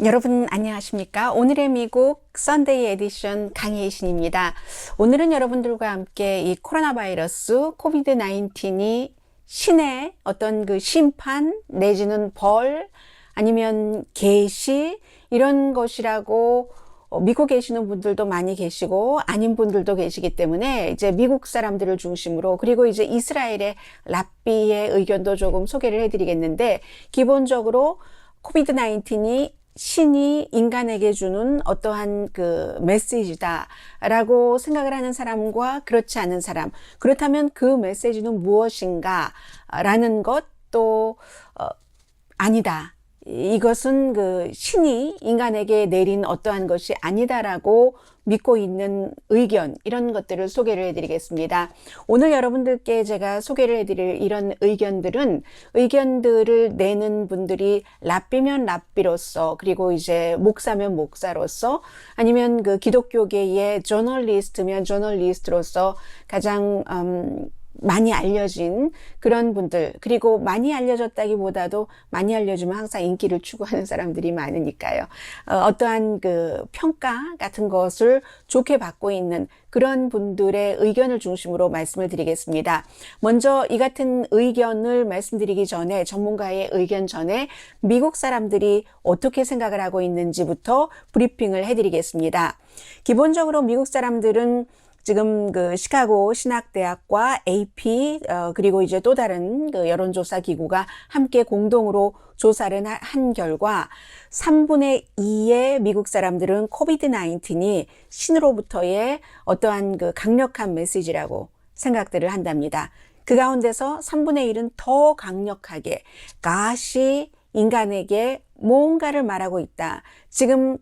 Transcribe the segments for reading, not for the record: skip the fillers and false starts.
여러분 안녕하십니까? 오늘의 미국 썬데이 에디션 강혜의 신입니다. 오늘은 여러분들과 함께 이 코로나 바이러스 코비드 19이 신의 어떤 그 심판 내지는 벌 아니면 계시 이런 것이라고 미국에 계시는 분들도 많이 계시고 아닌 분들도 계시기 때문에 이제 미국 사람들을 중심으로 그리고 이제 이스라엘의 랍비의 의견도 조금 소개를 해드리겠는데, 기본적으로 코비드 19이 신이 인간에게 주는 어떠한 그 메시지다라고 생각을 하는 사람과 그렇지 않은 사람, 그렇다면 그 메시지는 무엇인가 라는 것도 아니다, 이것은 그 신이 인간에게 내린 어떠한 것이 아니다라고 믿고 있는 의견, 이런 것들을 소개를 해드리겠습니다. 오늘 여러분들께 제가 소개를 해드릴 이런 의견들을 내는 분들이 랍비면 랍비로서, 그리고 이제 목사면 목사로서, 아니면 그 기독교계의 저널리스트면 저널리스트로서 가장 많이 알려진 그런 분들, 그리고 많이 알려졌다기보다도 많이 알려주면 항상 인기를 추구하는 사람들이 많으니까요. 어떠한 그 평가 같은 것을 좋게 받고 있는 그런 분들의 의견을 중심으로 말씀을 드리겠습니다. 먼저 이 같은 의견을 말씀드리기 전에, 전문가의 의견 전에 미국 사람들이 어떻게 생각을 하고 있는지부터 브리핑을 해드리겠습니다. 기본적으로 미국 사람들은 지금 그 시카고 신학대학과 AP 그리고 이제 또 다른 그 여론조사 기구가 함께 공동으로 조사를 한 결과 3분의 2의 미국 사람들은 코비드 19이 신으로부터의 어떠한 그 강력한 메시지라고 생각들을 한답니다. 그 가운데서 3분의 1은 더 강력하게 God이 인간에게 뭔가를 말하고 있다. 지금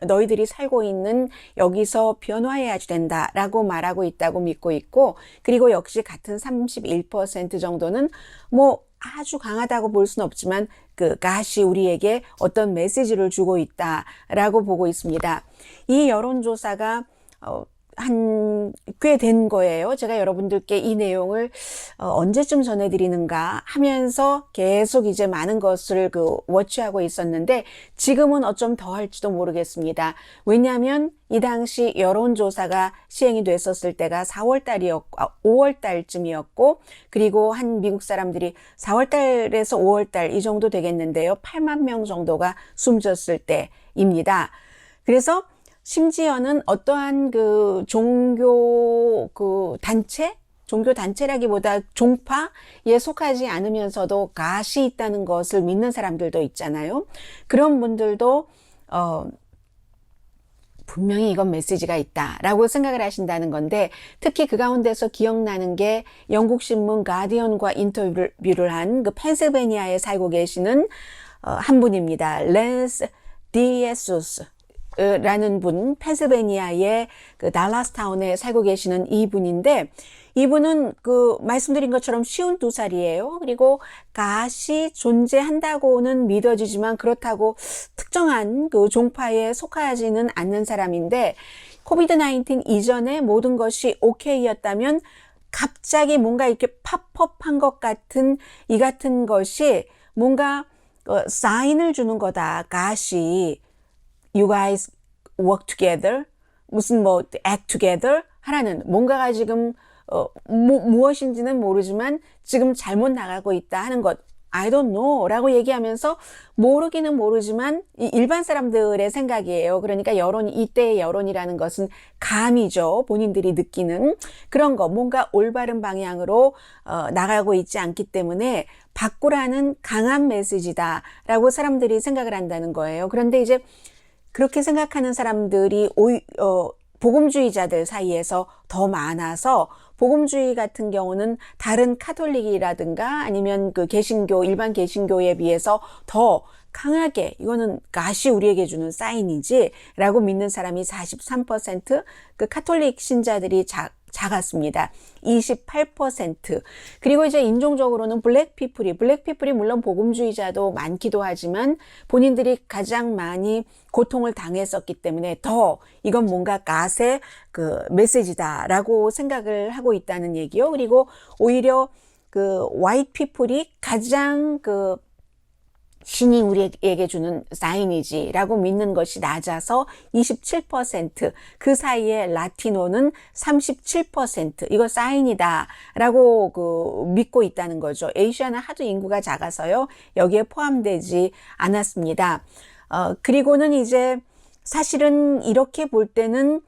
너희들이 살고 있는 여기서 변화해야 된다라고 말하고 있다고 믿고 있고, 그리고 역시 같은 31% 정도는 뭐 아주 강하다고 볼 수는 없지만 그 God이 우리에게 어떤 메시지를 주고 있다라고 보고 있습니다. 이 여론조사가 꽤 된 거예요. 제가 여러분들께 이 내용을 언제쯤 전해드리는가 하면서 계속 이제 많은 것을 워치하고 있었는데, 지금은 어쩜 더 할지도 모르겠습니다. 왜냐하면 이 당시 여론조사가 시행이 됐었을 때가 5월 달쯤이었고, 그리고 한 미국 사람들이 4월 달에서 5월 달 이 정도 되겠는데요. 8만 명 정도가 숨졌을 때입니다. 그래서 심지어는 어떠한 그 종교 단체라기보다 종파에 속하지 않으면서도 God이 있다는 것을 믿는 사람들도 있잖아요. 그런 분들도 분명히 이건 메시지가 있다라고 생각을 하신다는 건데, 특히 그 가운데서 기억나는 게 영국 신문 가디언과 인터뷰를 한 그 펜실베니아에 살고 계시는 한 분입니다. 랜스 디에수스 라는 분, 펜실베니아의 그 달라스타운에 살고 계시는 이분인데, 이분은 말씀드린 것처럼 52살이에요. 그리고 God이 존재한다고는 믿어지지만 그렇다고 특정한 그 종파에 속하지는 않는 사람인데, 코비드 19 이전에 모든 것이 오케이였다면 갑자기 뭔가 이렇게 팝업한 것 같은 이 같은 것이 뭔가 사인을 주는 거다. God이 You guys work together, 무슨 act together 하라는, 뭔가가 지금 무엇인지는 모르지만 지금 잘못 나가고 있다 하는 것, I don't know 라고 얘기하면서, 모르기는 모르지만 일반 사람들의 생각이에요. 그러니까 이때의 여론이라는 것은 감이죠. 본인들이 느끼는 그런 거, 뭔가 올바른 방향으로 나가고 있지 않기 때문에 바꾸라는 강한 메시지다 라고 사람들이 생각을 한다는 거예요. 그런데 이제 그렇게 생각하는 사람들이 복음주의자들 사이에서 더 많아서, 복음주의 같은 경우는 다른 카톨릭이라든가 아니면 그 일반 개신교에 비해서 더 강하게 이거는 God이 우리에게 주는 사인이지 라고 믿는 사람이 43%, 그 카톨릭 신자들이 작았습니다. 28%. 그리고 이제 인종적으로는 블랙피플이 물론 복음주의자도 많기도 하지만 본인들이 가장 많이 고통을 당했었기 때문에 더 이건 뭔가 God의 그 메시지다라고 생각을 하고 있다는 얘기요. 그리고 오히려 그 white people이 가장 신이 우리에게 주는 사인이지라고 믿는 것이 낮아서 27%, 그 사이에 라티노는 37% 이거 사인이다라고 믿고 있다는 거죠. 에이시아는 하도 인구가 작아서요. 여기에 포함되지 않았습니다. 그리고는 이제 사실은 이렇게 볼 때는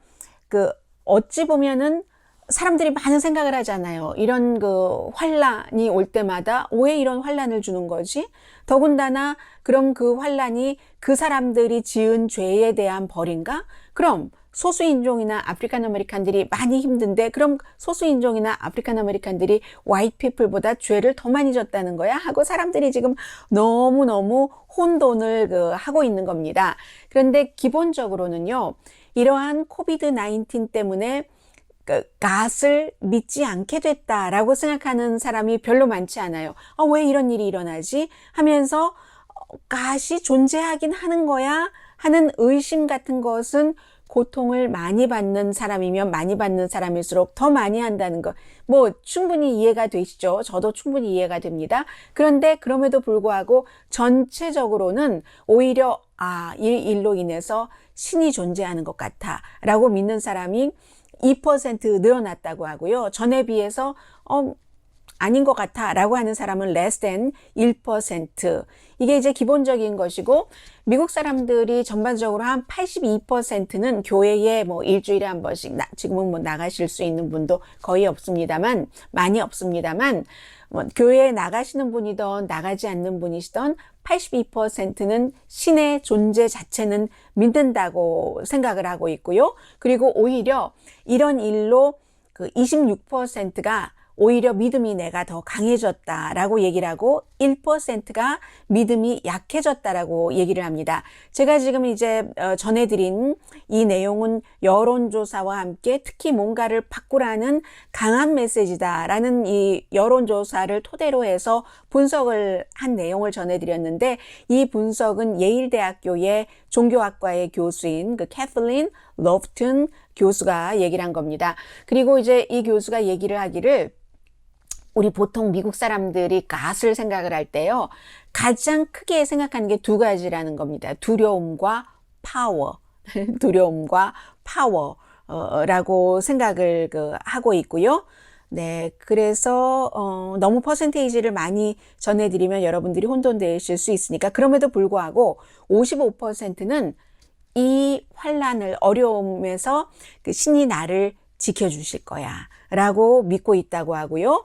어찌 보면은 사람들이 많은 생각을 하잖아요. 이런 환란이 올 때마다 왜 이런 환란을 주는 거지? 더군다나 그럼 그 환란이 그 사람들이 지은 죄에 대한 벌인가? 그럼 소수인종이나 아프리칸 아메리칸들이 많이 힘든데 그럼 소수인종이나 아프리칸 아메리칸들이 화이트 피플보다 죄를 더 많이 졌다는 거야? 하고 사람들이 지금 너무너무 혼돈을 하고 있는 겁니다. 그런데 기본적으로는요. 이러한 코비드-19 때문에 갓을 믿지 않게 됐다라고 생각하는 사람이 별로 많지 않아요. 왜 이런 일이 일어나지? 하면서 갓이 존재하긴 하는 거야? 하는 의심 같은 것은 고통을 많이 받는 사람이면 많이 받는 사람일수록 더 많이 한다는 거. 충분히 이해가 되시죠? 저도 충분히 이해가 됩니다. 그런데 그럼에도 불구하고 전체적으로는 오히려 이 일로 인해서 신이 존재하는 것 같아 라고 믿는 사람이 2% 늘어났다고 하고요. 전에 비해서 아닌 것 같아 라고 하는 사람은 less than 1%. 이게 이제 기본적인 것이고 미국 사람들이 전반적으로 한 82%는 교회에 일주일에 한 번씩 지금은 나가실 수 있는 분도 거의 없습니다만 많이 없습니다만 교회에 나가시는 분이든 나가지 않는 분이시든 82%는 신의 존재 자체는 믿는다고 생각을 하고 있고요. 그리고 오히려 이런 일로 26%가 오히려 믿음이 내가 더 강해졌다라고 얘기를 하고 1%가 믿음이 약해졌다라고 얘기를 합니다. 제가 지금 이제 전해드린 이 내용은 여론조사와 함께 특히 뭔가를 바꾸라는 강한 메시지다라는 이 여론조사를 토대로 해서 분석을 한 내용을 전해드렸는데 이 분석은 예일대학교의 종교학과의 교수인 캐틀린 러프튼 교수가 얘기를 한 겁니다. 그리고 이제 이 교수가 얘기를 하기를 우리 보통 미국 사람들이 갓을 생각을 할 때요. 가장 크게 생각하는 게 두 가지라는 겁니다. 두려움과 파워. 두려움과 파워라고 생각을 하고 있고요. 네, 그래서 너무 퍼센테이지를 많이 전해드리면 여러분들이 혼돈되실 수 있으니까 그럼에도 불구하고 55%는 이 환란을 어려움에서 신이 나를 지켜주실 거야 라고 믿고 있다고 하고요.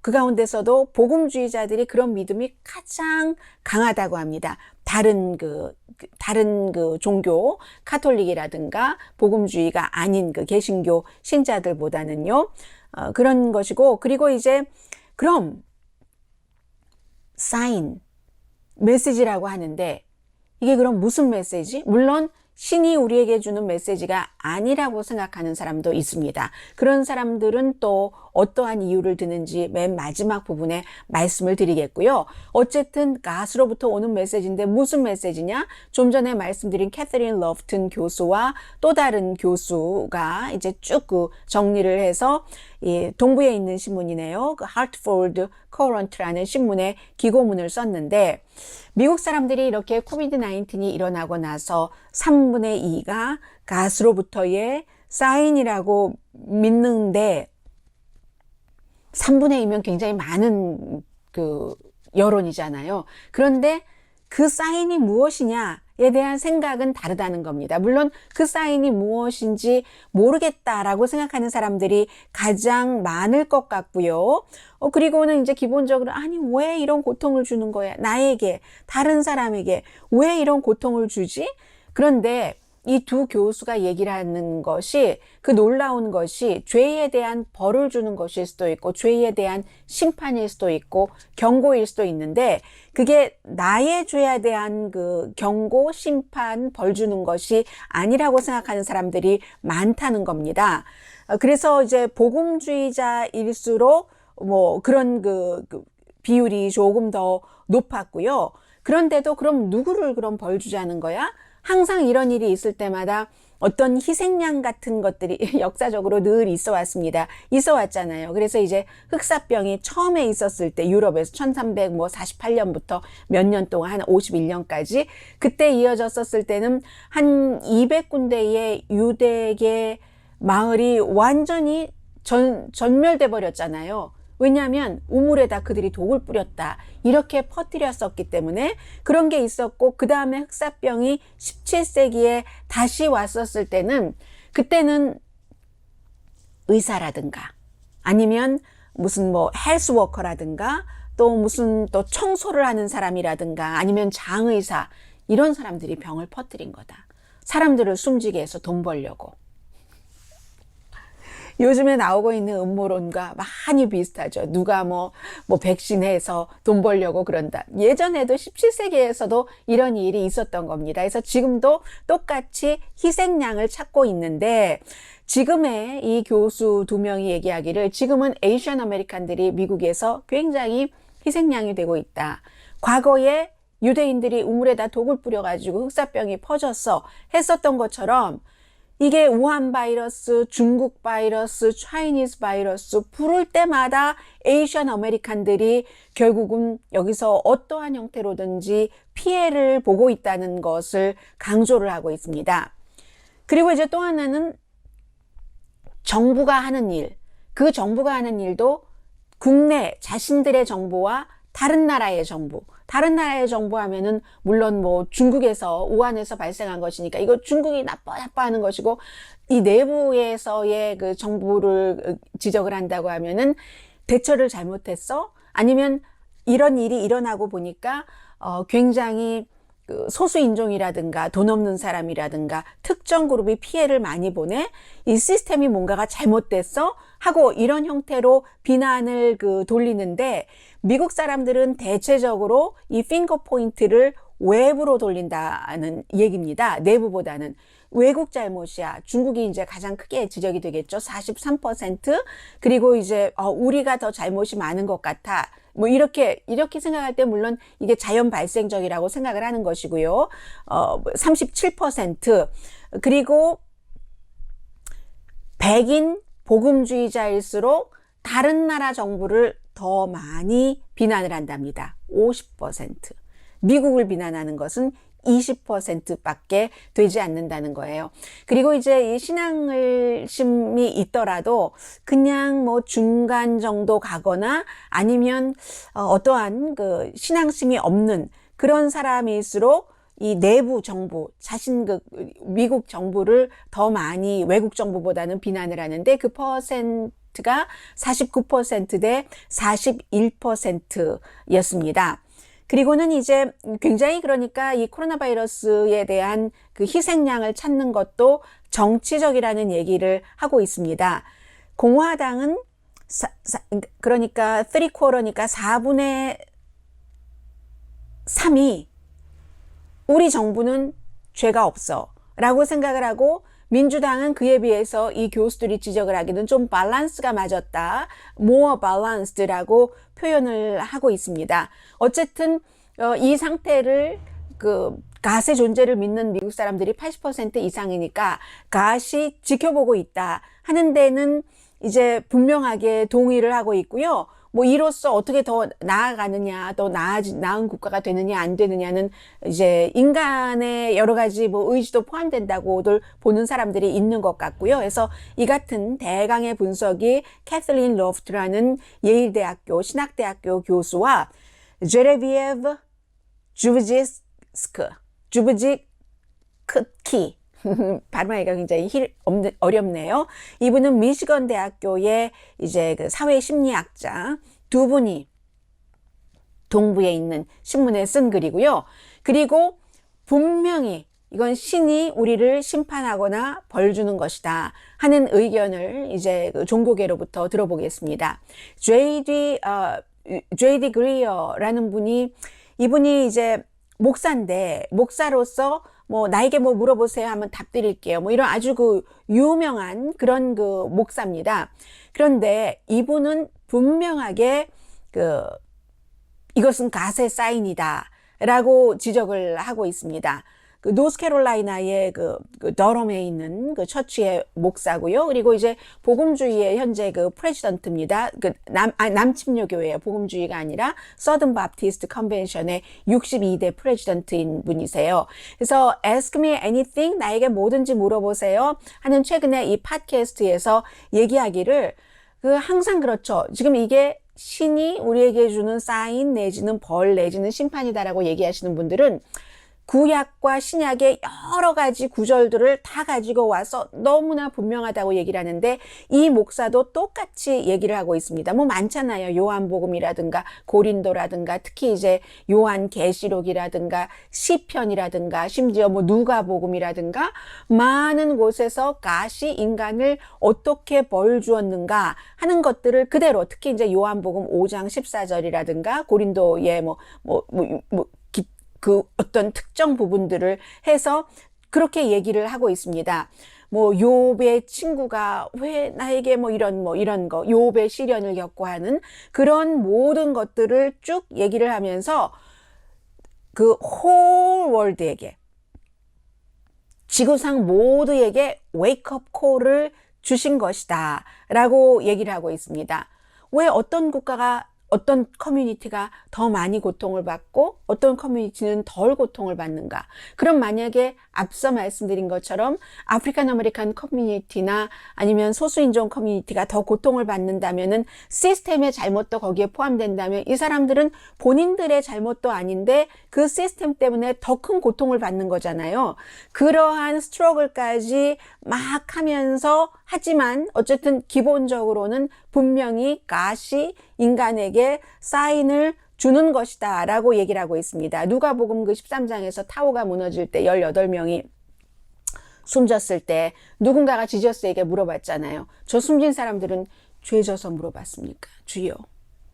그 가운데서도 복음주의자들이 그런 믿음이 가장 강하다고 합니다. 다른 종교, 카톨릭이라든가 복음주의가 아닌 개신교 신자들보다는요. 그런 것이고, 그리고 이제, 그럼, 사인, 메시지라고 하는데, 이게 그럼 무슨 메시지? 물론, 신이 우리에게 주는 메시지가 아니라고 생각하는 사람도 있습니다. 그런 사람들은 또 어떠한 이유를 드는지 맨 마지막 부분에 말씀을 드리겠고요. 어쨌든 갓으로부터 오는 메시지인데 무슨 메시지냐? 좀 전에 말씀드린 캐서린 러프튼 교수와 또 다른 교수가 이제 쭉 정리를 해서 동부에 있는 신문이네요. 하트포드 커런트라는 신문에 기고문을 썼는데 미국 사람들이 이렇게 코비드-19이 일어나고 나서 3분의 2가 갓으로부터의 사인이라고 믿는데 3분의 2면 굉장히 많은 여론이잖아요. 그런데 그 사인이 무엇이냐에 대한 생각은 다르다는 겁니다. 물론 그 사인이 무엇인지 모르겠다라고 생각하는 사람들이 가장 많을 것 같고요. 그리고는 이제 기본적으로 아니 왜 이런 고통을 주는 거야? 나에게, 다른 사람에게 왜 이런 고통을 주지? 그런데 이 두 교수가 얘기를 하는 것이 놀라운 것이 죄에 대한 벌을 주는 것일 수도 있고 죄에 대한 심판일 수도 있고 경고일 수도 있는데 그게 나의 죄에 대한 경고, 심판, 벌 주는 것이 아니라고 생각하는 사람들이 많다는 겁니다. 그래서 이제 복음주의자일수록 그런 비율이 조금 더 높았고요. 그런데도 그럼 누구를 벌 주자는 거야? 항상 이런 일이 있을 때마다 어떤 희생양 같은 것들이 역사적으로 늘 있어 왔습니다. 있어 왔잖아요. 그래서 이제 흑사병이 처음에 있었을 때 유럽에서 1348년부터 몇 년 동안 한 51년까지 그때 이어졌었을 때는 한 200군데의 유대계 마을이 완전히 전멸돼 버렸잖아요. 왜냐하면 우물에다 그들이 독을 뿌렸다. 이렇게 퍼뜨렸었기 때문에 그런 게 있었고, 그 다음에 흑사병이 17세기에 다시 왔었을 때는, 그때는 의사라든가 아니면 무슨 뭐 헬스워커라든가 또 무슨 또 청소를 하는 사람이라든가 아니면 장의사, 이런 사람들이 병을 퍼뜨린 거다. 사람들을 숨지게 해서 돈 벌려고. 요즘에 나오고 있는 음모론과 많이 비슷하죠. 누가 뭐 백신해서 돈 벌려고 그런다. 예전에도 17세기에서도 이런 일이 있었던 겁니다. 그래서 지금도 똑같이 희생양을 찾고 있는데, 지금의 이 교수 두 명이 얘기하기를 지금은 에이시안 아메리칸들이 미국에서 굉장히 희생양이 되고 있다. 과거에 유대인들이 우물에다 독을 뿌려가지고 흑사병이 퍼졌어 했었던 것처럼, 이게 우한 바이러스, 중국 바이러스, 차이니즈 바이러스 부를 때마다 에이시안 아메리칸들이 결국은 여기서 어떠한 형태로든지 피해를 보고 있다는 것을 강조를 하고 있습니다. 그리고 이제 또 하나는 정부가 하는 일, 그 정부가 하는 일도 국내 자신들의 정부와 다른 나라의 정부, 다른 나라의 정부 하면은 물론 뭐 중국에서 우한에서 발생한 것이니까 이거 중국이 나빠하는 것이고, 이 내부에서의 그 정부를 지적을 한다고 하면은 대처를 잘못했어? 아니면 이런 일이 일어나고 보니까 굉장히 그 소수인종이라든가 돈 없는 사람이라든가 특정 그룹이 피해를 많이 보내? 이 시스템이 뭔가가 잘못됐어? 하고 이런 형태로 비난을 돌리는데, 미국 사람들은 대체적으로 이 핑거 포인트를 외부로 돌린다는 얘기입니다. 내부보다는. 외국 잘못이야. 중국이 이제 가장 크게 지적이 되겠죠. 43%. 그리고 이제 우리가 더 잘못이 많은 것 같아. 뭐 이렇게 생각할 때 물론 이게 자연 발생적이라고 생각을 하는 것이고요. 37%. 그리고 백인 복음주의자일수록 다른 나라 정부를 더 많이 비난을 한답니다. 50%. 미국을 비난하는 것은 20%밖에 되지 않는다는 거예요. 그리고 이제 이 신앙심이 있더라도 그냥 뭐 중간 정도 가거나 아니면 어떠한 그 신앙심이 없는 그런 사람일수록 이 내부 정부, 미국 정부를 더 많이 외국 정부보다는 비난을 하는데, 그 퍼센트가 49%대 41%였습니다. 그리고는 이제 굉장히, 그러니까 이 코로나 바이러스에 대한 그 희생양을 찾는 것도 정치적이라는 얘기를 하고 있습니다. 공화당은 그러니까 3쿼터니까 4분의 3이 우리 정부는 죄가 없어 라고 생각을 하고, 민주당은 그에 비해서 이 교수들이 지적을 하기는 좀 밸런스가 맞았다, more balance드라고 표현을 하고 있습니다. 어쨌든 이 상태를 갓의 존재를 믿는 미국 사람들이 80% 이상이니까 갓이 지켜보고 있다 하는 데는 이제 분명하게 동의를 하고 있고요. 뭐 이로써 어떻게 더 나아가느냐, 더 나은 국가가 되느냐 안 되느냐는 이제 인간의 여러 가지 뭐 의지도 포함된다고들 보는 사람들이 있는 것 같고요. 그래서 이 같은 대강의 분석이 캐슬린 로프트라는 예일대학교 신학대학교 교수와 제레비에브 주브지크키 발음하기가 굉장히 어렵네요. 이분은 미시건 대학교의 이제 그 사회 심리학자 두 분이 동부에 있는 신문에 쓴 글이고요. 그리고 분명히 이건 신이 우리를 심판하거나 벌 주는 것이다 하는 의견을 이제 그 종교계로부터 들어보겠습니다. J.D. 그리어라는 이분이 이제 목사인데, 목사로서 뭐 나에게 뭐 물어보세요 하면 답 드릴게요. 뭐 이런 아주 유명한 그런 목사입니다. 그런데 이분은 분명하게 이것은 갓의 사인이다 라고 지적을 하고 있습니다. 그 노스캐롤라이나의 그 더럼에 있는 그 처치의 목사고요. 그리고 이제 복음주의의 현재 그 프레지던트입니다. 그 남침묘교회예요. 복음주의가 아니라 서든 바프티스트 컨벤션의 62대 프레지던트인 분이세요. 그래서 Ask me anything, 나에게 뭐든지 물어보세요 하는 최근에 이 팟캐스트에서 얘기하기를 항상 그렇죠. 지금 이게 신이 우리에게 주는 사인 내지는 벌 내지는 심판이다라고 얘기하시는 분들은 구약과 신약의 여러 가지 구절들을 다 가지고 와서 너무나 분명하다고 얘기를 하는데 이 목사도 똑같이 얘기를 하고 있습니다. 뭐 많잖아요. 요한복음이라든가 고린도라든가 특히 이제 요한계시록이라든가 시편이라든가 심지어 뭐 누가복음이라든가 많은 곳에서 가시 인간을 어떻게 벌 주었는가 하는 것들을 그대로 특히 이제 요한복음 5장 14절이라든가 고린도의 그 어떤 특정 부분들을 해서 그렇게 얘기를 하고 있습니다. 뭐 욥의 친구가 왜 나에게 이런 거 욥의 시련을 겪고 하는 그런 모든 것들을 쭉 얘기를 하면서 그 whole world에게 지구상 모두에게 웨이크업 콜을 주신 것이다 라고 얘기를 하고 있습니다. 왜 어떤 커뮤니티가 더 많이 고통을 받고 어떤 커뮤니티는 덜 고통을 받는가? 그럼 만약에 앞서 말씀드린 것처럼 아프리칸 아메리칸 커뮤니티나 아니면 소수인종 커뮤니티가 더 고통을 받는다면은 시스템의 잘못도 거기에 포함된다면 이 사람들은 본인들의 잘못도 아닌데 그 시스템 때문에 더 큰 고통을 받는 거잖아요. 그러한 스트러글까지 막 하면서 하지만 어쨌든 기본적으로는 분명히 가시 인간에게 사인을 주는 것이다 라고 얘기를 하고 있습니다. 누가복음 그 13장에서 타워가 무너질 때 18명이 숨졌을 때 누군가가 지저스에게 물어봤잖아요. 저 숨진 사람들은 죄 져서 물어봤습니까? 주여.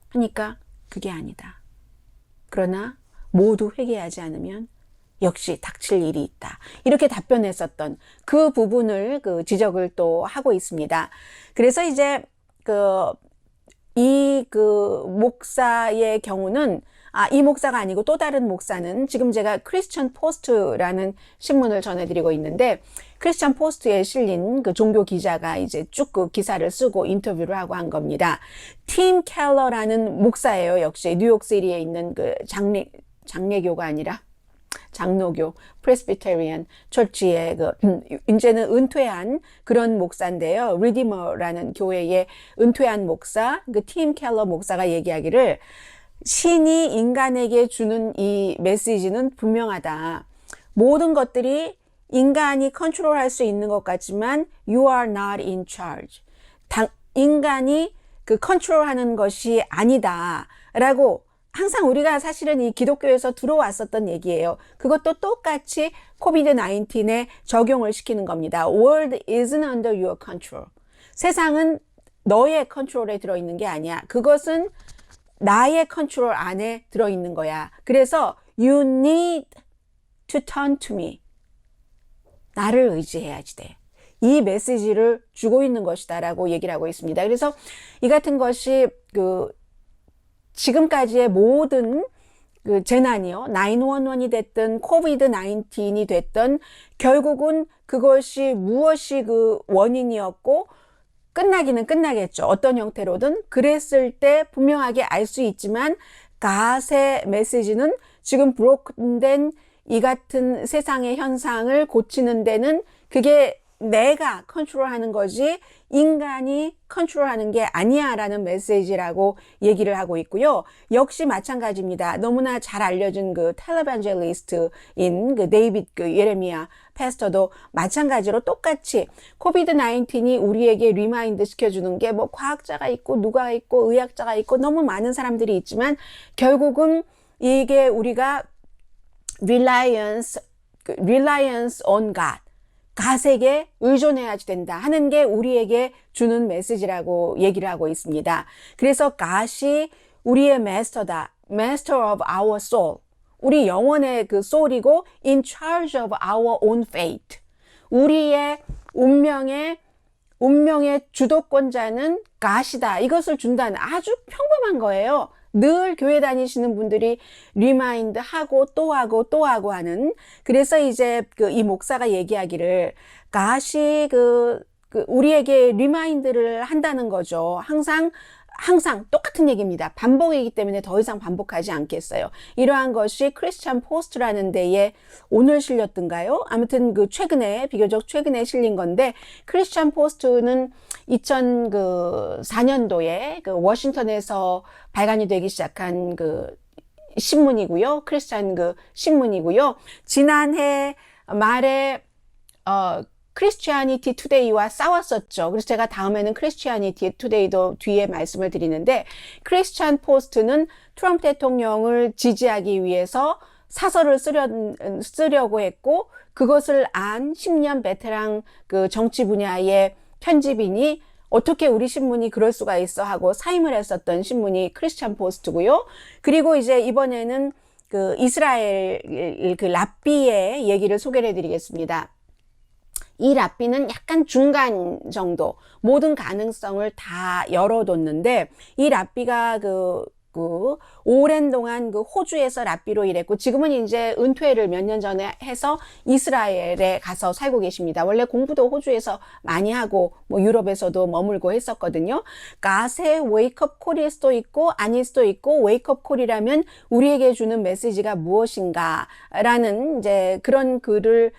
하니까 그게 아니다. 그러나 모두 회개하지 않으면 역시 닥칠 일이 있다. 이렇게 답변했었던 그 부분을 지적을 또 하고 있습니다. 그래서 이제 이 목사의 경우는 이 목사가 아니고 또 다른 목사는 지금 제가 크리스천 포스트라는 신문을 전해드리고 있는데 크리스천 포스트에 실린 그 종교 기자가 이제 쭉 그 기사를 쓰고 인터뷰를 하고 한 겁니다. 팀 켈러라는 목사예요. 역시 뉴욕시티에 있는 그 장례교가 아니라 장로교 프레스비테리안 처치의 이제는 은퇴한 그런 목사인데요. 리디머라는 교회의 은퇴한 목사, 그 팀 켈러 목사가 얘기하기를 신이 인간에게 주는 이 메시지는 분명하다. 모든 것들이 인간이 컨트롤할 수 있는 것 같지만 You are not in charge. 인간이 컨트롤하는 것이 아니다라고 항상 우리가 사실은 이 기독교에서 들어왔었던 얘기예요. 그것도 똑같이 코비드-19에 적용을 시키는 겁니다. World isn't under your control. 세상은 너의 컨트롤에 들어있는 게 아니야. 그것은 나의 컨트롤 안에 들어있는 거야. 그래서 you need to turn to me. 나를 의지해야지 돼. 이 메시지를 주고 있는 것이다 라고 얘기를 하고 있습니다. 그래서 이 같은 것이 지금까지의 모든 재난이요. 911이 됐든 코비드-19이 됐든 결국은 그것이 무엇이 원인이었고 끝나기는 끝나겠죠. 어떤 형태로든 그랬을 때 분명하게 알 수 있지만 갓의 메시지는 지금 브로큰된 이 같은 세상의 현상을 고치는 데는 그게 내가 컨트롤하는 거지 인간이 컨트롤하는 게 아니야 라는 메시지라고 얘기를 하고 있고요. 역시 마찬가지입니다. 너무나 잘 알려진 텔레반젤리스트인 데이빗 예레미야 패스터도 마찬가지로 똑같이 코비드-19이 우리에게 리마인드 시켜주는 게 과학자가 있고 누가 있고 의학자가 있고 너무 많은 사람들이 있지만 결국은 이게 우리가 reliance on God 갓에게 의존해야지 된다 하는 게 우리에게 주는 메시지라고 얘기를 하고 있습니다. 그래서 갓이 우리의 마스터다. Master of our soul. 우리 영혼의 soul이고 in charge of our own fate. 우리의 운명의 주도권자는 갓이다. 이것을 준다는 아주 평범한 거예요. 늘 교회 다니시는 분들이 리마인드 하고 또 하고 또 하고 하는. 그래서 이제 이 목사가 얘기하기를 가시 우리에게 리마인드를 한다는 거죠. 항상 똑같은 얘기입니다. 반복이기 때문에 더 이상 반복하지 않겠어요. 이러한 것이 크리스천 포스트라는 데에 오늘 실렸던가요? 아무튼 비교적 최근에 실린 건데, 크리스천 포스트는 2004년도에 워싱턴에서 발간이 되기 시작한 신문이고요. 크리스천 신문이고요. 지난해 말에 크리스티아니티 투데이와 싸웠었죠. 그래서 제가 다음에는 크리스티아니티 투데이도 뒤에 말씀을 드리는데, 크리스천 포스트는 트럼프 대통령을 지지하기 위해서 사설을 쓰려고 했고, 그것을 안 10년 베테랑 정치 분야의 편집인이 어떻게 우리 신문이 그럴 수가 있어 하고 사임을 했었던 신문이 크리스천 포스트고요. 그리고 이제 이번에는 이스라엘 랍비의 얘기를 소개를 해드리겠습니다. 이 랍비는 약간 중간 정도, 모든 가능성을 다 열어뒀는데, 이 랍비가 오랜 동안 호주에서 랍비로 일했고, 지금은 이제 은퇴를 몇 년 전에 해서 이스라엘에 가서 살고 계십니다. 원래 공부도 호주에서 많이 하고, 유럽에서도 머물고 했었거든요. 가세 웨이크업 콜일 수도 있고, 아닐 수도 있고, 웨이크업 콜이라면 우리에게 주는 메시지가 무엇인가, 라는 이제 그런 글을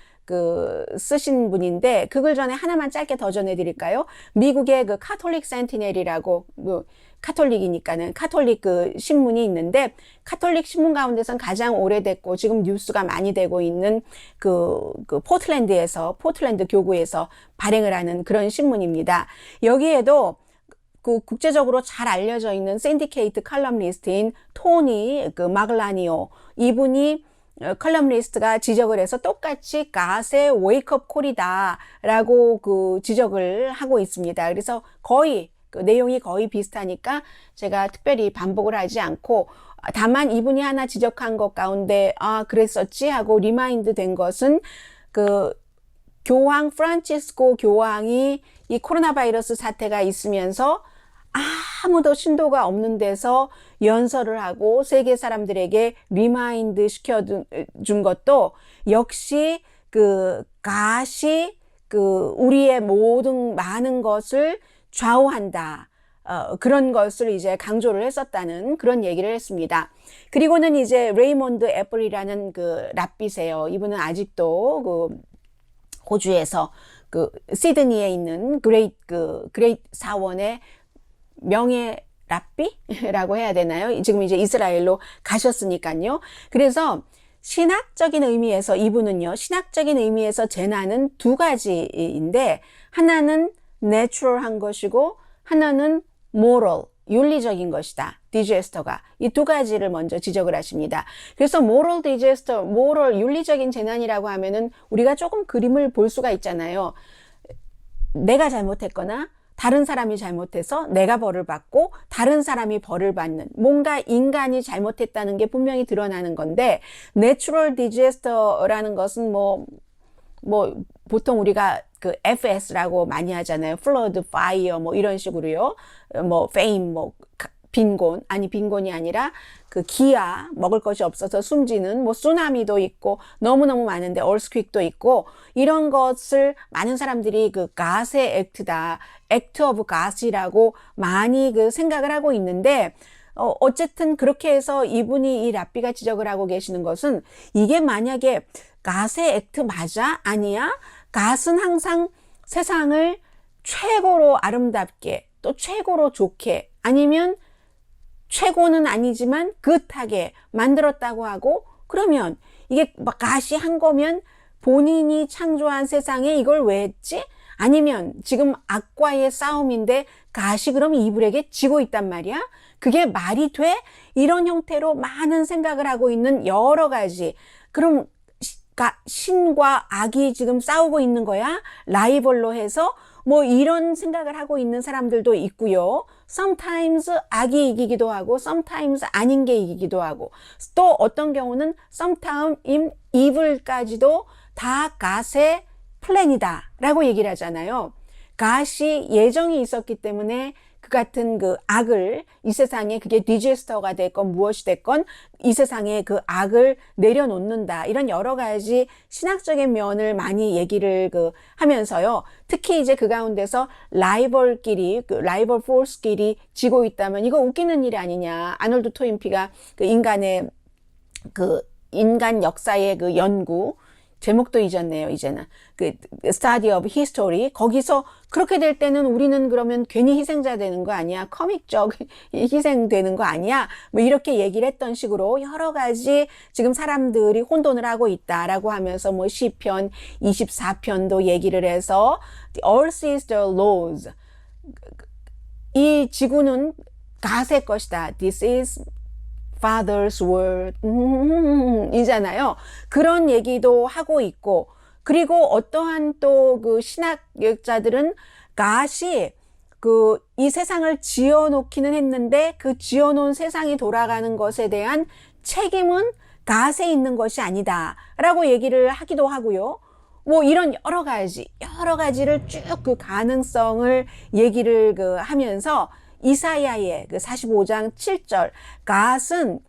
쓰신 분인데, 그 글 전에 하나만 짧게 더 전해드릴까요? 미국의 카톨릭 센티넬이라고, 카톨릭이니까는 카톨릭 신문이 있는데, 카톨릭 신문 가운데선 가장 오래됐고 지금 뉴스가 많이 되고 있는 포틀랜드 교구에서 발행을 하는 그런 신문입니다. 여기에도 국제적으로 잘 알려져 있는 샌디케이트 칼럼니스트인 토니 마글라니오, 이분이 컬럼리스트가 지적을 해서 똑같이 가세 웨이크업 콜이다 라고 지적을 하고 있습니다. 그래서 거의 내용이 거의 비슷하니까 제가 특별히 반복을 하지 않고, 다만 이분이 하나 지적한 것 가운데 그랬었지 하고 리마인드 된 것은 교황 프란치스코 교황이 이 코로나 바이러스 사태가 있으면서 아무도 신도가 없는 데서 연설을 하고 세계 사람들에게 리마인드 시켜준 것도 역시 가시 우리의 모든 많은 것을 좌우한다. 그런 것을 이제 강조를 했었다는 그런 얘기를 했습니다. 그리고는 이제 레이몬드 애플이라는 랍비세요. 이분은 아직도 호주에서 시드니에 있는 그레이트 사원의 명예 랍비라고 해야 되나요? 지금 이제 이스라엘로 가셨으니까요. 그래서 신학적인 의미에서 이분은요, 신학적인 의미에서 재난은 두 가지인데, 하나는 내추럴한 것이고 하나는 moral, 윤리적인 것이다. 디제스터가 이 두 가지를 먼저 지적을 하십니다. 그래서 moral disaster, moral 윤리적인 재난이라고 하면은 우리가 조금 그림을 볼 수가 있잖아요. 내가 잘못했거나 다른 사람이 잘못해서 내가 벌을 받고 다른 사람이 벌을 받는, 뭔가 인간이 잘못했다는 게 분명히 드러나는 건데, 내추럴 디제스터라는 것은 보통 우리가 FS라고 많이 하잖아요. flood, fire 이런 식으로요. fame, 빈곤, 빈곤이 아니라 기아, 먹을 것이 없어서 숨지는 쓰나미도 있고 너무너무 많은데 earthquake도 있고, 이런 것을 많은 사람들이 가세 액트다, 액트 오브 가시라고 많이 생각을 하고 있는데, 어쨌든 그렇게 해서 이분이 이 랍비가 지적을 하고 계시는 것은, 이게 만약에 가세 액트 맞아? 아니야? 갓은 항상 세상을 최고로 아름답게, 또 최고로 좋게, 아니면 최고는 아니지만 긋하게 만들었다고 하고, 그러면 이게 갓이 한 거면 본인이 창조한 세상에 이걸 왜 했지? 아니면 지금 악과의 싸움인데 갓이 그럼 이불에게 지고 있단 말이야? 그게 말이 돼? 이런 형태로 많은 생각을 하고 있는 여러 가지, 그럼 신과 악이 지금 싸우고 있는 거야? 라이벌로 해서 이런 생각을 하고 있는 사람들도 있고요. sometimes 악이 이기기도 하고 sometimes 아닌 게 이기기도 하고, 또 어떤 경우는 sometimes evil까지도 다 God의 플랜이다 라고 얘기를 하잖아요. God이 예정이 있었기 때문에 그 같은 그 악을 이 세상에 그게 디제스터가 됐건 무엇이 됐건 이 세상에 그 악을 내려놓는다. 이런 여러 가지 신학적인 면을 많이 얘기를 하면서요. 특히 이제 그 가운데서 라이벌끼리 라이벌 포스끼리 지고 있다면 이거 웃기는 일이 아니냐. 아놀드 토인피가 그 인간의 그 인간 역사의 그 연구 제목도 잊었네요, 이제는. 그 Study of History. 거기서 그렇게 될 때는 우리는 그러면 괜히 희생자 되는 거 아니야? 커믹적 희생되는 거 아니야? 뭐 이렇게 얘기를 했던 식으로 여러 가지 지금 사람들이 혼돈을 하고 있다라고 하면서 뭐 시편 24편도 얘기를 해서 The earth is the Lord's. 이 지구는 가세 것이다. This is Father's word 이잖아요. 그런 얘기도 하고 있고, 그리고 어떠한 또 그 신학자들은 갓이 이 세상을 지어놓기는 했는데 그 지어놓은 세상이 돌아가는 것에 대한 책임은 갓에 있는 것이 아니다 라고 얘기를 하기도 하고요. 뭐 이런 여러 가지를 쭉 그 가능성을 얘기를 하면서 이사야의 45장 7절 갓은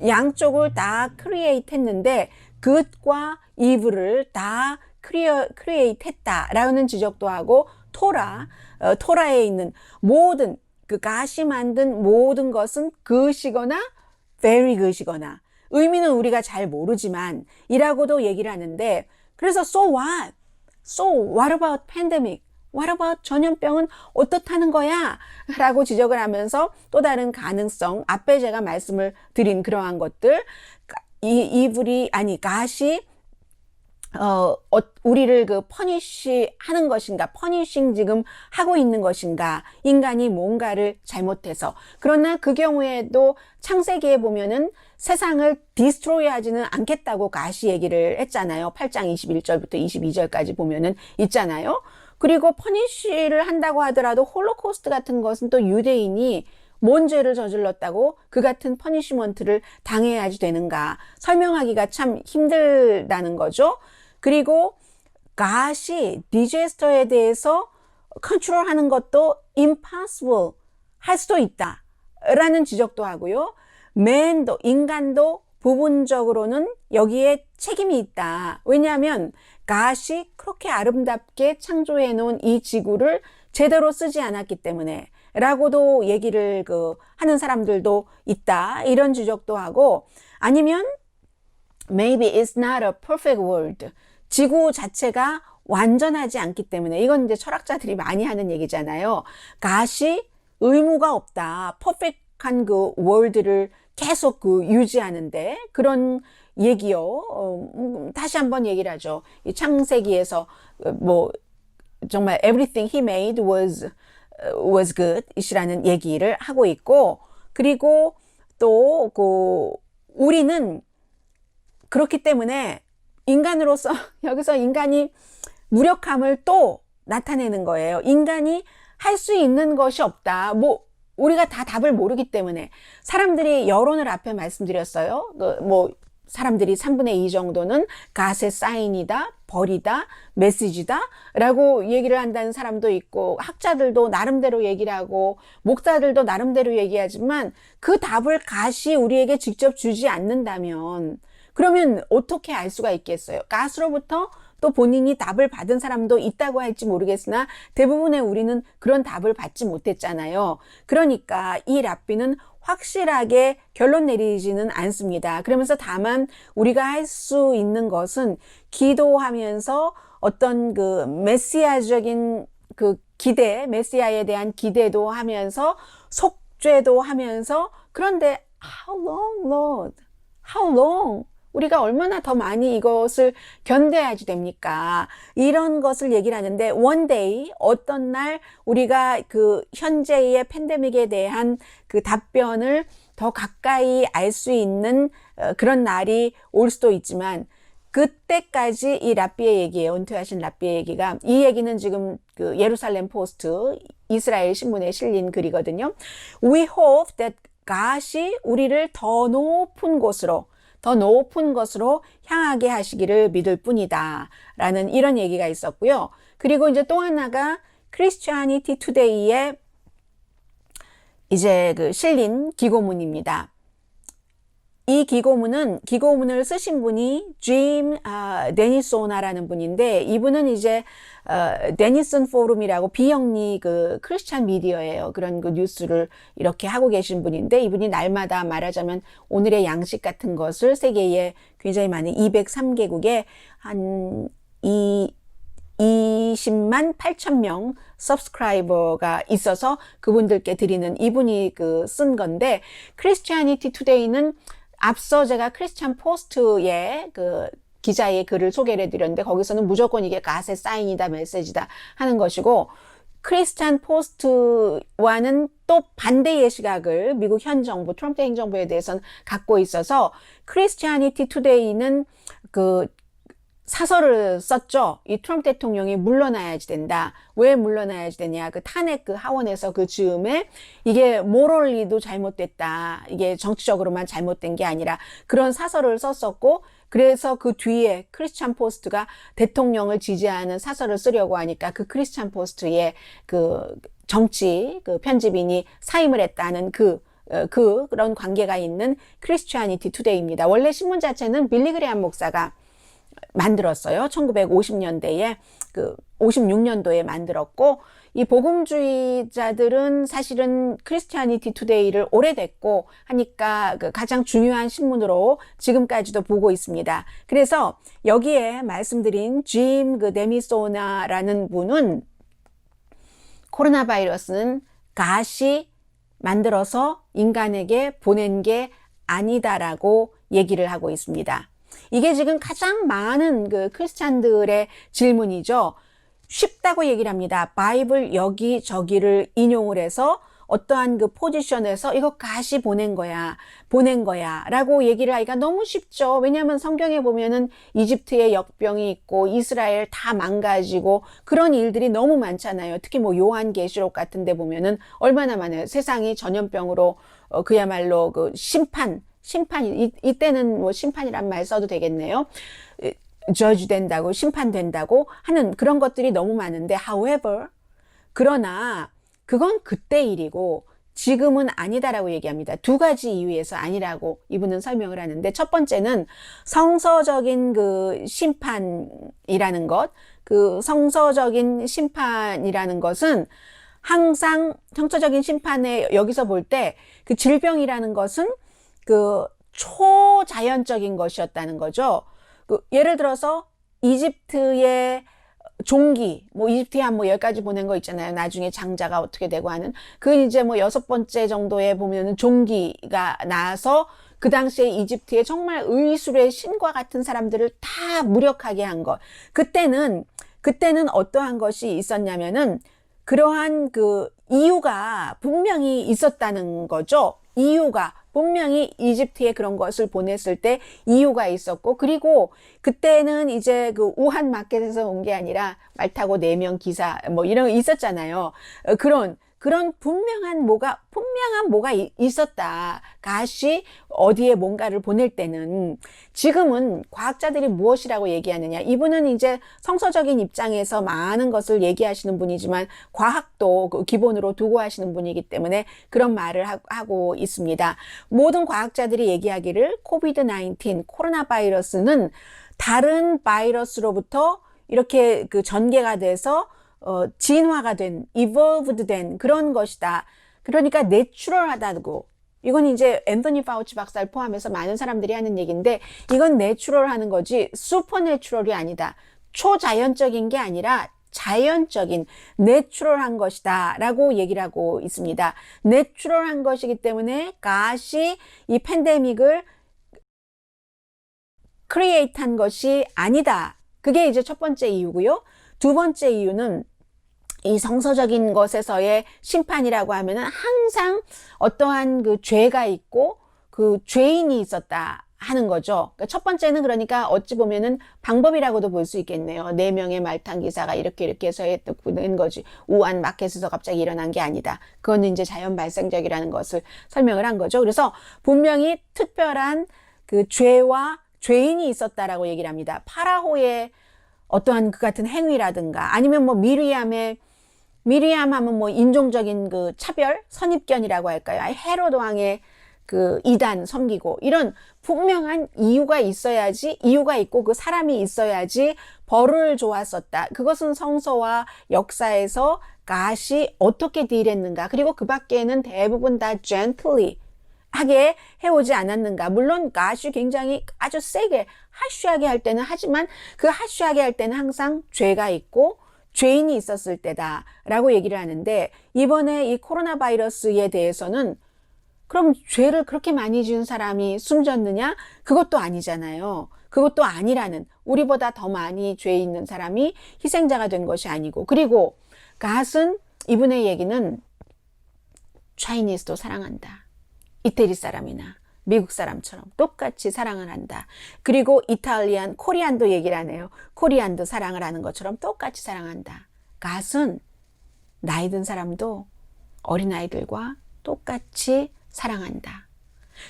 양쪽을 다 크리에이트 했는데 굿과 이브를 다 크리에이트 했다라는 지적도 하고 토라에 있는 모든 그 갓이 만든 모든 것은 굿이거나 very good이거나 의미는 우리가 잘 모르지만 이라고도 얘기를 하는데, 그래서 So what about pandemic? What about 전염병은 어떻다는 거야? 라고 지적을 하면서 또 다른 가능성, 앞에 제가 말씀을 드린 그러한 것들, 갓이 우리를 퍼니시 하는 것인가, 퍼니싱 지금 하고 있는 것인가, 인간이 뭔가를 잘못해서. 그러나 그 경우에도 창세기에 보면은 세상을 디스트로이 하지는 않겠다고 갓이 얘기를 했잖아요. 8장 21절부터 22절까지 보면은 있잖아요. 그리고 퍼니쉬를 한다고 하더라도 홀로코스트 같은 것은 또 유대인이 뭔 죄를 저질렀다고 그 같은 퍼니시먼트를 당해야지 되는가 설명하기가 참 힘들다는 거죠. 그리고 갓이 디제스터에 대해서 컨트롤하는 것도 impossible 할 수도 있다 라는 지적도 하고요. 인간도 부분적으로는 여기에 책임이 있다. 왜냐하면 갓이 그렇게 아름답게 창조해 놓은 이 지구를 제대로 쓰지 않았기 때문에 라고도 얘기를 하는 사람들도 있다. 이런 지적도 하고, 아니면 maybe it's not a perfect world. 지구 자체가 완전하지 않기 때문에, 이건 이제 철학자들이 많이 하는 얘기잖아요. 갓이 의무가 없다. 퍼펙트한 그 월드를 계속 유지하는데 그런 얘기요. 다시 한번 얘기를 하죠. 이 창세기에서 뭐 정말 everything he made was good 이라는 얘기를 하고 있고, 그리고 또 우리는 그렇기 때문에 인간으로서 여기서 인간이 무력함을 또 나타내는 거예요. 인간이 할 수 있는 것이 없다. 뭐 우리가 다 답을 모르기 때문에 사람들이 여론을 앞에 말씀드렸어요. 사람들이 3분의 2 정도는 갓의 사인이다, 벌이다, 메시지다 라고 얘기를 한다는 사람도 있고, 학자들도 나름대로 얘기를 하고 목사들도 나름대로 얘기하지만 그 답을 갓이 우리에게 직접 주지 않는다면 그러면 어떻게 알 수가 있겠어요? 갓으로부터 또 본인이 답을 받은 사람도 있다고 할지 모르겠으나 대부분의 우리는 그런 답을 받지 못했잖아요. 그러니까 이 랍비는 확실하게 결론 내리지는 않습니다. 그러면서 다만 우리가 할 수 있는 것은 기도하면서 어떤 그 메시아적인 그 기대, 메시아에 대한 기대도 하면서 속죄도 하면서, 그런데 How long, Lord? How long? 우리가 얼마나 더 많이 이것을 견뎌야지 됩니까? 이런 것을 얘기를 하는데, one day, 어떤 날 우리가 그 현재의 팬데믹에 대한 그 답변을 더 가까이 알 수 있는 그런 날이 올 수도 있지만, 그때까지 이 랍비의 얘기예요. 은퇴하신 랍비의 얘기가. 이 얘기는 지금 그 예루살렘 포스트, 이스라엘 신문에 실린 글이거든요. We hope that God이 우리를 더 높은 것으로 향하게 하시기를 믿을 뿐이다 라는 이런 얘기가 있었고요. 그리고 이제 또 하나가 Christianity Today의 이제 그 실린 기고문입니다. 이 기고문을 쓰신 분이 짐 데니소나라는 분인데, 이분은 이제 데니슨 포럼이라고 비영리 그 크리스찬 미디어예요. 그런 그 뉴스를 이렇게 하고 계신 분인데, 이분이 날마다 말하자면 오늘의 양식 같은 것을 세계에 굉장히 많은 203개국에 한 20만 8천 명 서브스크라이버가 있어서 그분들께 드리는, 이분이 그 쓴 건데, 크리스티애니티 투데이는 앞서 제가 크리스찬 포스트에 그 기자의 글을 소개를 해드렸는데, 거기서는 무조건 이게 갓의 사인이다, 메시지다 하는 것이고, 크리스찬 포스트와는 또 반대의 시각을 미국 현 정부, 트럼프 행정부에 대해서는 갖고 있어서, 크리스티애니티 투데이는 그 사설을 썼죠. 이 트럼프 대통령이 물러나야지 된다. 왜 물러나야지 되냐. 그 탄핵 그 하원에서 그 즈음에 이게 모럴리도 잘못됐다. 이게 정치적으로만 잘못된 게 아니라 그런 사설을 썼었고, 그래서 그 뒤에 크리스찬 포스트가 대통령을 지지하는 사설을 쓰려고 하니까 그 크리스찬 포스트에 그 정치 그 편집인이 사임을 했다는 그런 관계가 있는 크리스티애니티 투데이입니다. 원래 신문 자체는 빌리 그레함 목사가 만들었어요. 1950년대에 56년도에 만들었고, 이 복음주의자들은 사실은 크리스티애니티 투데이를 오래됐고 하니까 그 가장 중요한 신문으로 지금까지도 보고 있습니다. 그래서 여기에 말씀드린 짐 데미소나라는 분은 코로나 바이러스는 갓이 만들어서 인간에게 보낸 게 아니다라고 얘기를 하고 있습니다. 이게 지금 가장 많은 그 크리스찬들의 질문이죠. 쉽다고 얘기를 합니다. 바이블 여기저기를 인용을 해서 어떠한 그 포지션에서 이거 갓이 보낸 거야 라고 얘기를 하기가 너무 쉽죠. 왜냐하면 성경에 보면은 이집트에 역병이 있고 이스라엘 다 망가지고 그런 일들이 너무 많잖아요. 특히 뭐 요한계시록 같은 데 보면은 얼마나 많아요. 세상이 전염병으로 그야말로 그 이때는 뭐 심판이란 말 써도 되겠네요. 저주 된다고, 심판된다고 하는 그런 것들이 너무 많은데, however, 그러나 그건 그때 일이고 지금은 아니다라고 얘기합니다. 두 가지 이유에서 아니라고 이분은 설명을 하는데, 첫 번째는 성서적인 그 심판이라는 것, 그 성서적인 심판이라는 것은 항상 성서적인 심판에 여기서 볼 때 그 질병이라는 것은 그 초자연적인 것이었다는 거죠. 예를 들어서 이집트의 종기, 뭐 이집트에 한 뭐 10가지 보낸 거 있잖아요. 나중에 장자가 어떻게 되고 하는. 그 이제 뭐 6번째 정도에 보면은 종기가 나서 그 당시에 이집트에 정말 의술의 신과 같은 사람들을 다 무력하게 한 것. 그때는 어떠한 것이 있었냐면은 그러한 그 이유가 분명히 있었다는 거죠. 이유가 분명히 이집트에 그런 것을 보냈을 때 이유가 있었고, 그리고 그때는 이제 그 우한 마켓에서 온 게 아니라 말 타고 4명 기사 뭐 이런 거 있었잖아요. 그런 분명한 뭐가 있었다. 갓이 어디에 뭔가를 보낼 때는. 지금은 과학자들이 무엇이라고 얘기하느냐. 이분은 이제 성서적인 입장에서 많은 것을 얘기하시는 분이지만 과학도 그 기본으로 두고 하시는 분이기 때문에 그런 말을 하고 있습니다. 모든 과학자들이 얘기하기를 코비드-19, 코로나 바이러스는 다른 바이러스로부터 이렇게 그 전개가 돼서 진화가 된, evolved 된 그런 것이다. 그러니까 내추럴하다고. 이건 이제 앤서니 파우치 박사를 포함해서 많은 사람들이 하는 얘기인데, 이건 내추럴하는 거지 슈퍼내추럴이 아니다. 초자연적인 게 아니라 자연적인 내추럴한 것이다 라고 얘기를 하고 있습니다. 내추럴한 것이기 때문에 갓이 이 팬데믹을 크리에이트한 것이 아니다. 그게 이제 첫 번째 이유고요. 두 번째 이유는 이 성서적인 것에서의 심판이라고 하면은 항상 어떠한 그 죄가 있고 그 죄인이 있었다 하는 거죠. 그러니까 첫 번째는 그러니까 어찌 보면은 방법이라고도 볼 수 있겠네요. 4명의 말탄 기사가 이렇게 해서 했던 거지. 우한 마켓에서 갑자기 일어난 게 아니다. 그거는 이제 자연 발생적이라는 것을 설명을 한 거죠. 그래서 분명히 특별한 그 죄와 죄인이 있었다라고 얘기를 합니다. 파라호의 어떠한 그 같은 행위라든가 아니면 뭐 미리암의 미리암 하면 뭐 인종적인 그 차별, 선입견이라고 할까요? 헤롯 왕의 그 이단 섬기고 이런 분명한 이유가 있어야지, 이유가 있고 그 사람이 있어야지 벌을 좋았었다. 그것은 성서와 역사에서 갓이 어떻게 딜했는가, 그리고 그 밖에는 대부분 다 gently 하게 해오지 않았는가. 물론 갓이 굉장히 아주 세게 하쉬하게 할 때는 하지만 그 하쉬하게 할 때는 항상 죄가 있고 죄인이 있었을 때다라고 얘기를 하는데, 이번에 이 코로나 바이러스에 대해서는 그럼 죄를 그렇게 많이 지은 사람이 숨졌느냐? 그것도 아니잖아요. 그것도 아니라는, 우리보다 더 많이 죄 있는 사람이 희생자가 된 것이 아니고, 그리고 갓은 이분의 얘기는 차이니스도 사랑한다. 이태리 사람이나 미국 사람처럼 똑같이 사랑을 한다. 그리고 이탈리안, 코리안도 얘기를 하네요. 코리안도 사랑을 하는 것처럼 똑같이 사랑한다. 갓은 나이 든 사람도 어린아이들과 똑같이 사랑한다.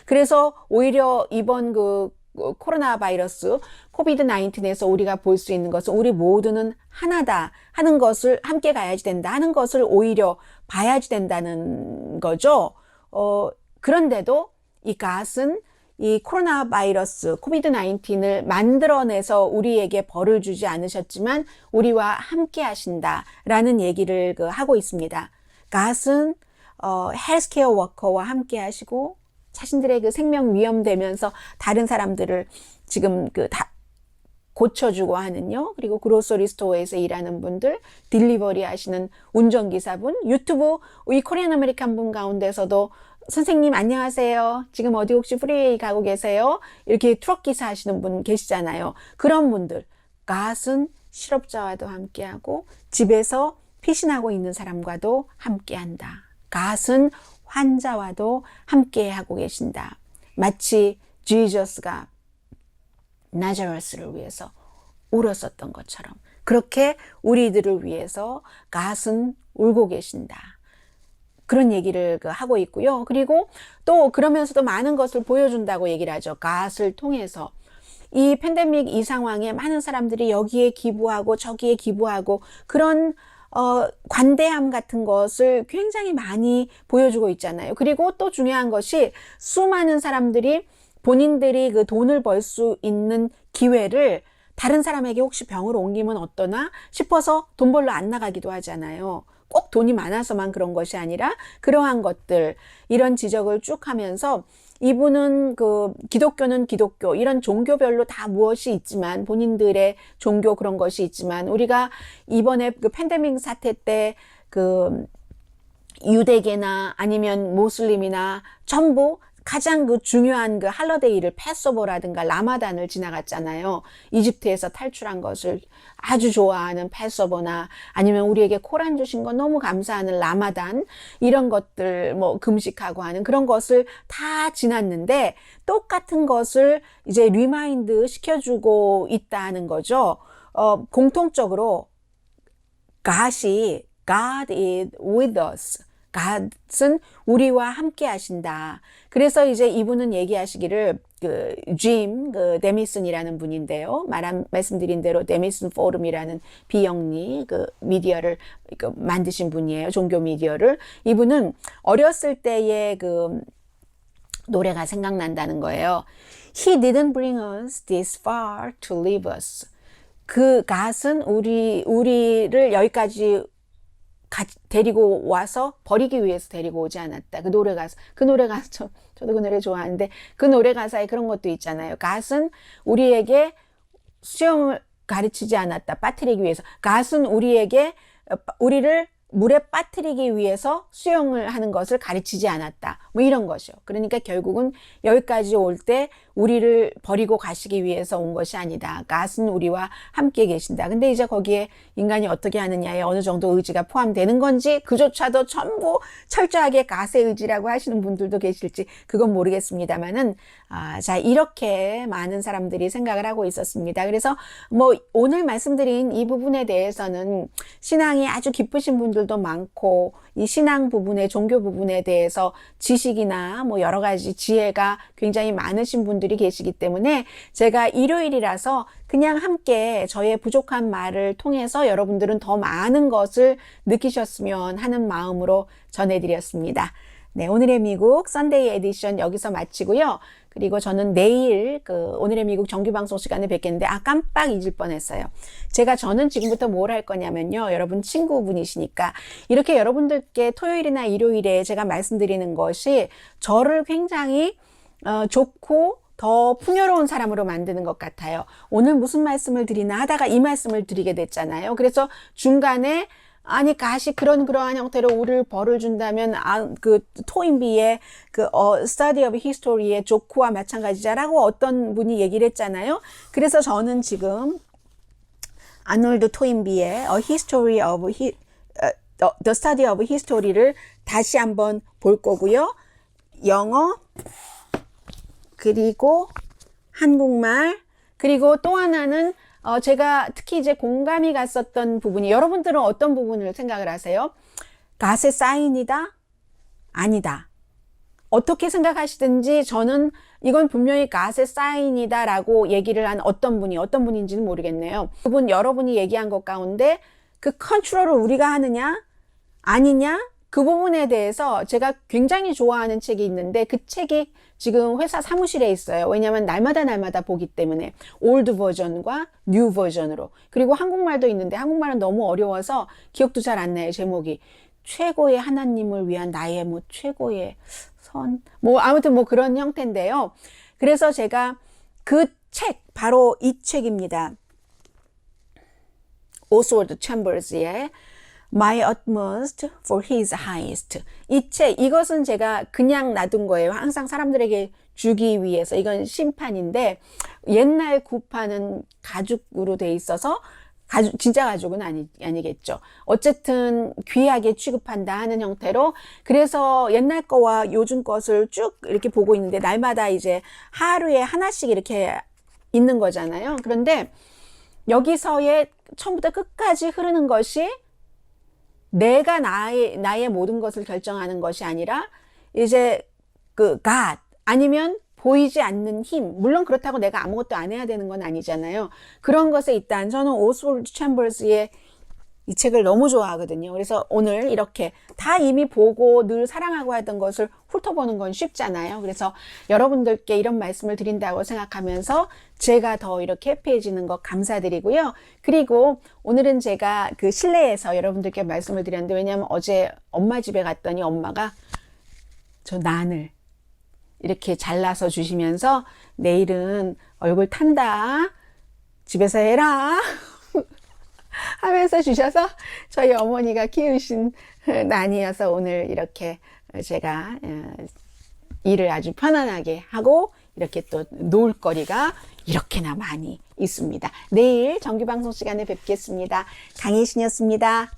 그래서 오히려 이번 그 코로나 바이러스 코비드 19에서 우리가 볼 수 있는 것은 우리 모두는 하나다 하는 것을, 함께 가야지 된다 하는 것을 오히려 봐야지 된다는 거죠. 그런데도 이 갓은 이 코로나 바이러스 코비드 19을 만들어내서 우리에게 벌을 주지 않으셨지만 우리와 함께 하신다라는 얘기를 하고 있습니다. 갓은 헬스케어 워커와 함께 하시고 자신들의 그 생명 위험되면서 다른 사람들을 지금 다 고쳐주고 하는요. 그리고 그로서리 스토어에서 일하는 분들, 딜리버리 하시는 운전기사분, 유튜브 이 코리안 아메리칸 분 가운데서도 선생님 안녕하세요. 지금 어디 혹시 프리웨이 가고 계세요? 이렇게 트럭 기사 하시는 분 계시잖아요. 그런 분들, 갓은 실업자와도 함께하고 집에서 피신하고 있는 사람과도 함께한다. 갓은 환자와도 함께하고 계신다. 마치 지저스가 나자렛을 위해서 울었었던 것처럼 그렇게 우리들을 위해서 갓은 울고 계신다. 그런 얘기를 하고 있고요. 그리고 또 그러면서도 많은 것을 보여준다고 얘기를 하죠. 갓을 통해서. 이 팬데믹 이 상황에 많은 사람들이 여기에 기부하고 저기에 기부하고 그런 관대함 같은 것을 굉장히 많이 보여주고 있잖아요. 그리고 또 중요한 것이 수많은 사람들이 본인들이 그 돈을 벌 수 있는 기회를 다른 사람에게 혹시 병을 옮기면 어떠나 싶어서 돈 벌러 안 나가기도 하잖아요. 꼭 돈이 많아서만 그런 것이 아니라 그러한 것들, 이런 지적을 쭉 하면서 이분은 기독교는 기독교, 이런 종교별로 다 무엇이 있지만 본인들의 종교 그런 것이 있지만 우리가 이번에 그 팬데믹 사태 때 유대계나 아니면 모슬림이나 전부 가장 중요한 할러데이를 패스오버라든가 라마단을 지나갔잖아요. 이집트에서 탈출한 것을 아주 좋아하는 패스오버나 아니면 우리에게 코란 주신 거 너무 감사하는 라마단, 이런 것들 금식하고 하는 그런 것을 다 지났는데 똑같은 것을 이제 리마인드 시켜주고 있다는 거죠. 공통적으로 God is with us. God은 우리와 함께 하신다. 그래서 이제 이분은 얘기하시기를 짐 데미슨이라는 분인데요. 말씀드린 대로 데미슨 포럼이라는 비영리 미디어를 만드신 분이에요. 종교 미디어를. 이분은 어렸을 때의 노래가 생각난다는 거예요. He didn't bring us this far to leave us. God은 우리를 여기까지 데리고 와서 버리기 위해서 데리고 오지 않았다. 그 노래 가사 저도 그 노래 좋아하는데 그 노래 가사에 그런 것도 있잖아요. 갓은 우리에게 수영을 가르치지 않았다. 빠뜨리기 위해서. 갓은 우리를 물에 빠뜨리기 위해서 수영을 하는 것을 가르치지 않았다. 이런 것이요. 그러니까 결국은 여기까지 올 때 우리를 버리고 가시기 위해서 온 것이 아니다. 갓은 우리와 함께 계신다. 근데 이제 거기에 인간이 어떻게 하느냐에 어느 정도 의지가 포함되는 건지 그조차도 전부 철저하게 갓의 의지라고 하시는 분들도 계실지 그건 모르겠습니다만은 자, 이렇게 많은 사람들이 생각을 하고 있었습니다. 그래서 오늘 말씀드린 이 부분에 대해서는 신앙이 아주 깊으신 분들도 많고 이 신앙 부분에, 종교 부분에 대해서 지식이나 뭐 여러 가지 지혜가 굉장히 많으신 분들이 계시기 때문에 제가 일요일이라서 그냥 함께 저의 부족한 말을 통해서 여러분들은 더 많은 것을 느끼셨으면 하는 마음으로 전해드렸습니다. 네, 오늘의 미국 썬데이 에디션 여기서 마치고요. 그리고 저는 내일 오늘의 미국 정규방송 시간에 뵙겠는데 깜빡 잊을 뻔했어요. 저는 지금부터 뭘 할 거냐면요. 여러분 친구분이시니까 이렇게 여러분들께 토요일이나 일요일에 제가 말씀드리는 것이 저를 굉장히 좋고 더 풍요로운 사람으로 만드는 것 같아요. 오늘 무슨 말씀을 드리나 하다가 이 말씀을 드리게 됐잖아요. 그래서 중간에 아니 가시 그러한 형태로 우리를 벌을 준다면 토인비의 study of history의 조크와 마찬가지자라고 어떤 분이 얘기를 했잖아요. 그래서 저는 지금 아놀드 토인비의 the study of history를 다시 한번 볼 거고요. 영어 그리고 한국말 그리고 또 하나는 제가 특히 이제 공감이 갔었던 부분이 여러분들은 어떤 부분을 생각을 하세요? 갓의 사인이다? 아니다. 어떻게 생각하시든지 저는 이건 분명히 갓의 사인이다 라고 얘기를 한 어떤 분인지는 모르겠네요. 그분 여러분이 얘기한 것 가운데 그 컨트롤을 우리가 하느냐? 아니냐? 그 부분에 대해서 제가 굉장히 좋아하는 책이 있는데 그 책이 지금 회사 사무실에 있어요. 왜냐하면 날마다 보기 때문에 올드 버전과 뉴 버전으로. 그리고 한국말도 있는데 한국말은 너무 어려워서 기억도 잘 안 나요. 제목이 최고의 하나님을 위한 나의 최고의 선 아무튼 그런 형태인데요. 그래서 제가 그 책 바로 이 책입니다. 오스월드 챔버스의 My utmost for his highest. 이 책, 이것은 제가 그냥 놔둔 거예요. 항상 사람들에게 주기 위해서. 이건 심판인데 옛날 구판은 가죽으로 돼 있어서 진짜 가죽은 아니겠죠. 어쨌든 귀하게 취급한다 하는 형태로 그래서 옛날 거와 요즘 것을 쭉 이렇게 보고 있는데 날마다 이제 하루에 하나씩 이렇게 있는 거잖아요. 그런데 여기서의 처음부터 끝까지 흐르는 것이 내가 나의 모든 것을 결정하는 것이 아니라 이제 God 아니면 보이지 않는 힘 물론 그렇다고 내가 아무것도 안 해야 되는 건 아니잖아요. 그런 것에 있다는 저는 오스월드 챔버스의 이 책을 너무 좋아하거든요. 그래서 오늘 이렇게 다 이미 보고 늘 사랑하고 하던 것을 훑어보는 건 쉽잖아요. 그래서 여러분들께 이런 말씀을 드린다고 생각하면서 제가 더 이렇게 해피해지는 것 감사드리고요. 그리고 오늘은 제가 실내에서 여러분들께 말씀을 드렸는데 왜냐하면 어제 엄마 집에 갔더니 엄마가 저 난을 이렇게 잘라서 주시면서 내일은 얼굴 탄다. 집에서 해라. 하면서 주셔서 저희 어머니가 키우신 난이어서 오늘 이렇게 제가 일을 아주 편안하게 하고 이렇게 또 놀 거리가 이렇게나 많이 있습니다. 내일 정규방송 시간에 뵙겠습니다. 강혜신이었습니다.